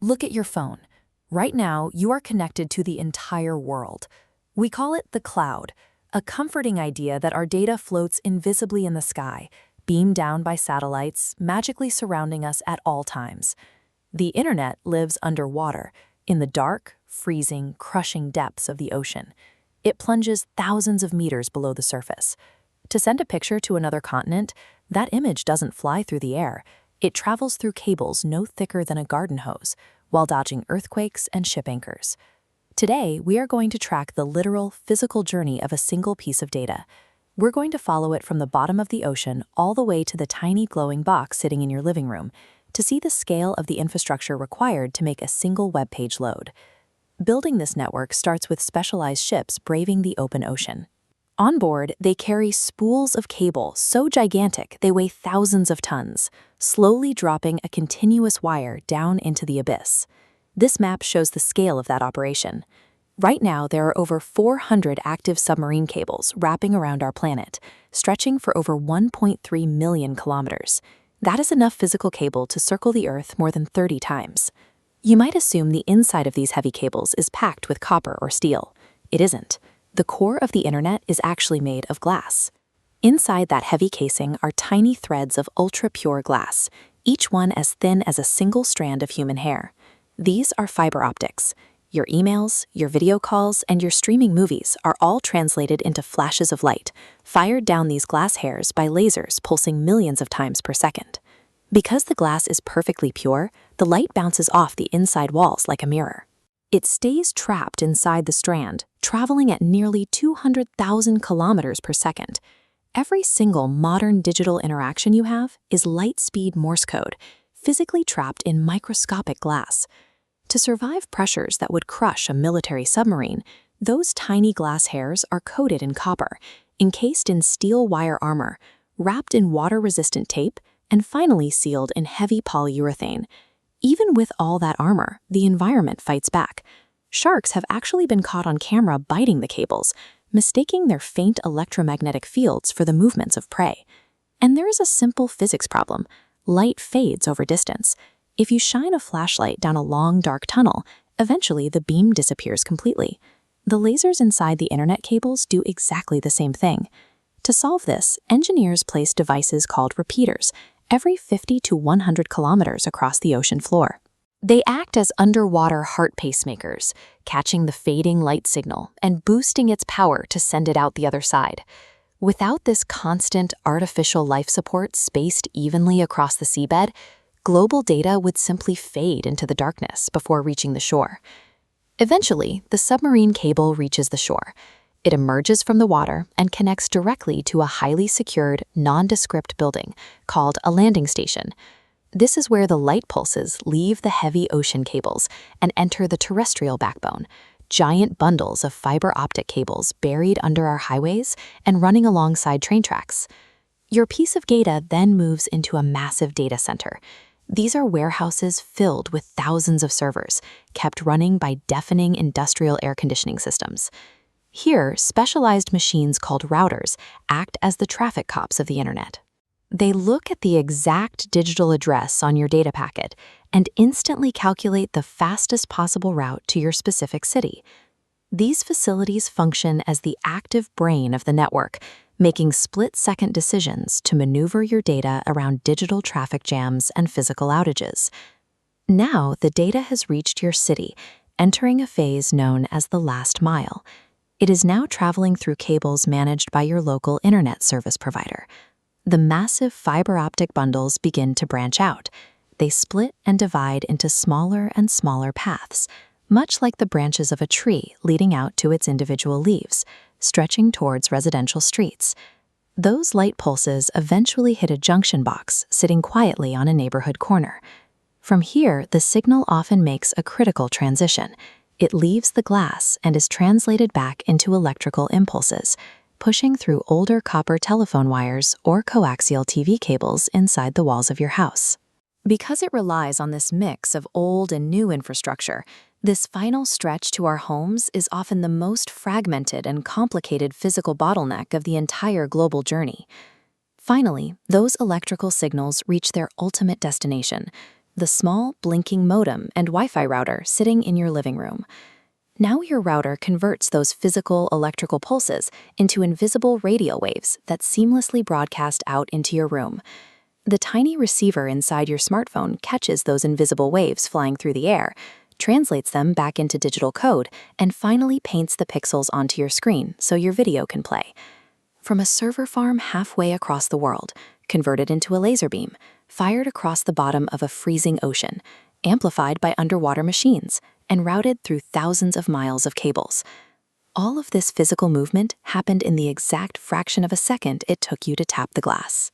Look at your phone. Right now, you are connected to the entire world. We call it the cloud, a comforting idea that our data floats invisibly in the sky, beamed down by satellites, magically surrounding us at all times. The internet lives underwater, in the dark, freezing, crushing depths of the ocean. It plunges thousands of meters below the surface. To send a picture to another continent, that image doesn't fly through the air. It travels through cables no thicker than a garden hose, while dodging earthquakes and ship anchors. Today, we are going to track the literal, physical journey of a single piece of data. We're going to follow it from the bottom of the ocean all the way to the tiny glowing box sitting in your living room, to see the scale of the infrastructure required to make a single web page load. Building this network starts with specialized ships braving the open ocean. On board, they carry spools of cable so gigantic they weigh thousands of tons, slowly dropping a continuous wire down into the abyss. This map shows the scale of that operation. Right now, there are over 400 active submarine cables wrapping around our planet, stretching for over 1.3 million kilometers. That is enough physical cable to circle the Earth more than 30 times. You might assume the inside of these heavy cables is packed with copper or steel. It isn't. The core of the internet is actually made of glass. Inside that heavy casing are tiny threads of ultra-pure glass, each one as thin as a single strand of human hair. These are fiber optics. Your emails, your video calls, and your streaming movies are all translated into flashes of light, fired down these glass hairs by lasers pulsing millions of times per second. Because the glass is perfectly pure, the light bounces off the inside walls like a mirror. It stays trapped inside the strand, traveling at nearly 200,000 kilometers per second. Every single modern digital interaction you have is light-speed Morse code, physically trapped in microscopic glass. To survive pressures that would crush a military submarine, those tiny glass hairs are coated in copper, encased in steel wire armor, wrapped in water-resistant tape, and finally sealed in heavy polyurethane. Even with all that armor, the environment fights back. Sharks have actually been caught on camera biting the cables, mistaking their faint electromagnetic fields for the movements of prey. And there is a simple physics problem. Light fades over distance. If you shine a flashlight down a long, dark tunnel, eventually the beam disappears completely. The lasers inside the internet cables do exactly the same thing. To solve this, engineers place devices called repeaters every 50 to 100 kilometers across the ocean floor. They act as underwater heart pacemakers, catching the fading light signal and boosting its power to send it out the other side. Without this constant artificial life support spaced evenly across the seabed, global data would simply fade into the darkness before reaching the shore. Eventually, the submarine cable reaches the shore. It emerges from the water and connects directly to a highly secured, nondescript building called a landing station. This is where the light pulses leave the heavy ocean cables and enter the terrestrial backbone, giant bundles of fiber optic cables buried under our highways and running alongside train tracks. Your piece of data then moves into a massive data center. These are warehouses filled with thousands of servers, kept running by deafening industrial air conditioning systems. Here, specialized machines called routers act as the traffic cops of the internet. They look at the exact digital address on your data packet and instantly calculate the fastest possible route to your specific city. These facilities function as the active brain of the network, making split-second decisions to maneuver your data around digital traffic jams and physical outages. Now, the data has reached your city, entering a phase known as the last mile. It is now traveling through cables managed by your local internet service provider. The massive fiber optic bundles begin to branch out. They split and divide into smaller and smaller paths, much like the branches of a tree leading out to its individual leaves, stretching towards residential streets. Those light pulses eventually hit a junction box sitting quietly on a neighborhood corner. From here, the signal often makes a critical transition. It leaves the glass and is translated back into electrical impulses, pushing through older copper telephone wires or coaxial TV cables inside the walls of your house. Because it relies on this mix of old and new infrastructure, this final stretch to our homes is often the most fragmented and complicated physical bottleneck of the entire global journey. Finally, those electrical signals reach their ultimate destination, the small, blinking modem and Wi-Fi router sitting in your living room. Now your router converts those physical electrical pulses into invisible radio waves that seamlessly broadcast out into your room. The tiny receiver inside your smartphone catches those invisible waves flying through the air, translates them back into digital code, and finally paints the pixels onto your screen so your video can play. From a server farm halfway across the world, converted into a laser beam, fired across the bottom of a freezing ocean, amplified by underwater machines, and routed through thousands of miles of cables. All of this physical movement happened in the exact fraction of a second it took you to tap the glass.